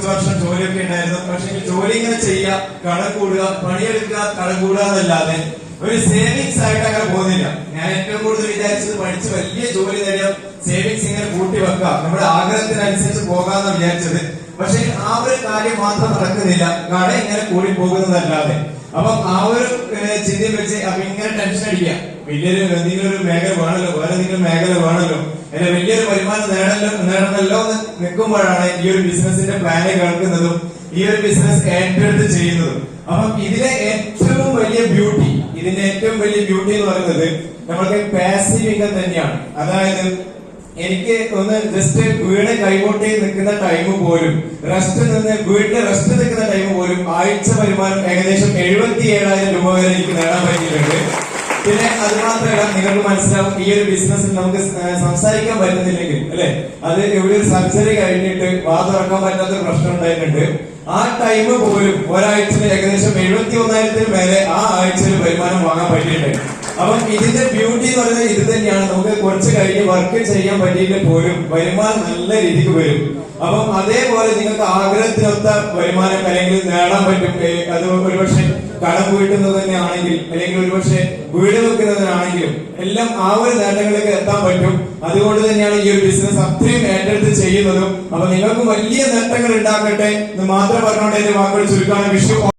വർഷം ജോലിയൊക്കെ ഉണ്ടായിരുന്നു. പക്ഷെ ജോലി ഇങ്ങനെ ചെയ്യുക, കടം കൂടുക, പണിയെടുക്കുക, കടം കൂടുക എന്നല്ലാതെ ഒരു സേവിങ്സ് ആയിട്ട് അങ്ങനെ പോകുന്നില്ല. ഞാൻ ഏറ്റവും കൂടുതൽ വിചാരിച്ചത് പഠിച്ച് വലിയ ജോലി നേടിയ സേവിങ്സ് ഇങ്ങനെ കൂട്ടി വെക്കുക, നമ്മുടെ ആഗ്രഹത്തിനനുസരിച്ച് പോകാമെന്ന് വിചാരിച്ചത്. പക്ഷെ ആ ഒരു കാര്യം മാത്രം നടക്കുന്നില്ല, കട ഇങ്ങനെ കൂടി പോകുന്നതല്ലാതെ. അപ്പം ആ ഒരു ചിന്തയും വെച്ച് അപ്പൊ ഇങ്ങനെ ടെൻഷൻ അടിക്കുക, വലിയൊരു എന്തെങ്കിലും ഒരു മേഖല വേണമല്ലോ, വേറെ എന്തെങ്കിലും മേഖല വേണമല്ലോ, അല്ലെ വലിയൊരു വരുമാനം നേടണമല്ലോ എന്ന് നിൽക്കുമ്പോഴാണ് ഈ ഒരു ബിസിനസിന്റെ പ്ലാന് കേൾക്കുന്നതും ഈ ഒരു ബിസിനസ് ഏറ്റെടുത്ത് ചെയ്യുന്നതും. അപ്പം ഇതിന്റെ ഏറ്റവും വലിയ ബ്യൂട്ടി എന്ന് പറയുന്നത് നമ്മൾക്ക് പാസീവ് ഇൻകം തന്നെയാണ്. അതായത് എനിക്ക് ഒന്ന് ജസ്റ്റ് വീട് കൈകൊട്ടി നിൽക്കുന്ന ടൈം പോലും, വീട്ടിൽ റെസ്റ്റ് നിൽക്കുന്ന ടൈം പോലും ആഴ്ച വരുമാനം ഏകദേശം 77,000 രൂപ വരെ എനിക്ക് നേടാൻ പറ്റിയിട്ടുണ്ട്. പിന്നെ അത് മാത്രമല്ല, നിങ്ങൾക്ക് മനസ്സിലാവും ഈ ഒരു ബിസിനസ്സിൽ നമുക്ക് സംസാരിക്കാൻ പറ്റുന്നില്ലെങ്കിൽ അല്ലെ, അത് എവിടെ ഒരു സർജറി കഴിഞ്ഞിട്ട് വാ തുറക്കാൻ പറ്റാത്ത പ്രശ്നം ഉണ്ടായിട്ടുണ്ട്. ആ ടൈം പോലും ഒരാഴ്ചയിൽ ഏകദേശം 71,000 മേലെ ആ ആഴ്ചയിൽ വരുമാനം വാങ്ങാൻ പറ്റിയിട്ടുണ്ട്. അപ്പം ഇതിന്റെ ബ്യൂട്ടി എന്ന് പറയുന്നത് ഇത് തന്നെയാണ്. നമുക്ക് കുറച്ച് കഴിഞ്ഞ് വർക്ക് ചെയ്യാൻ പറ്റിയിട്ട് പോലും വരുമാനം നല്ല രീതിക്ക് വരും. അപ്പം അതേപോലെ നിങ്ങൾക്ക് ആഗ്രഹത്തിനൊത്ത വരുമാനം അല്ലെങ്കിൽ നേടാൻ പറ്റും. അത് ഒരുപക്ഷെ കടം വീട്ടുന്നത് തന്നെ ആണെങ്കിൽ, അല്ലെങ്കിൽ ഒരുപക്ഷെ വീട് വെക്കുന്നതിനാണെങ്കിലും എല്ലാം ആ ഒരു നേട്ടങ്ങളിലേക്ക് എത്താൻ പറ്റും. അതുകൊണ്ട് തന്നെയാണ് ഈ ഒരു ബിസിനസ് അത്രയും ഏറ്റെടുത്ത് ചെയ്യുന്നതും. അപ്പൊ നിങ്ങൾക്ക് വലിയ നേട്ടങ്ങൾ ഉണ്ടാക്കട്ടെ എന്ന് മാത്രം പറഞ്ഞുകൊണ്ട് എന്റെ വാക്കുകൾ ചുരുക്കാണ്. വിഷു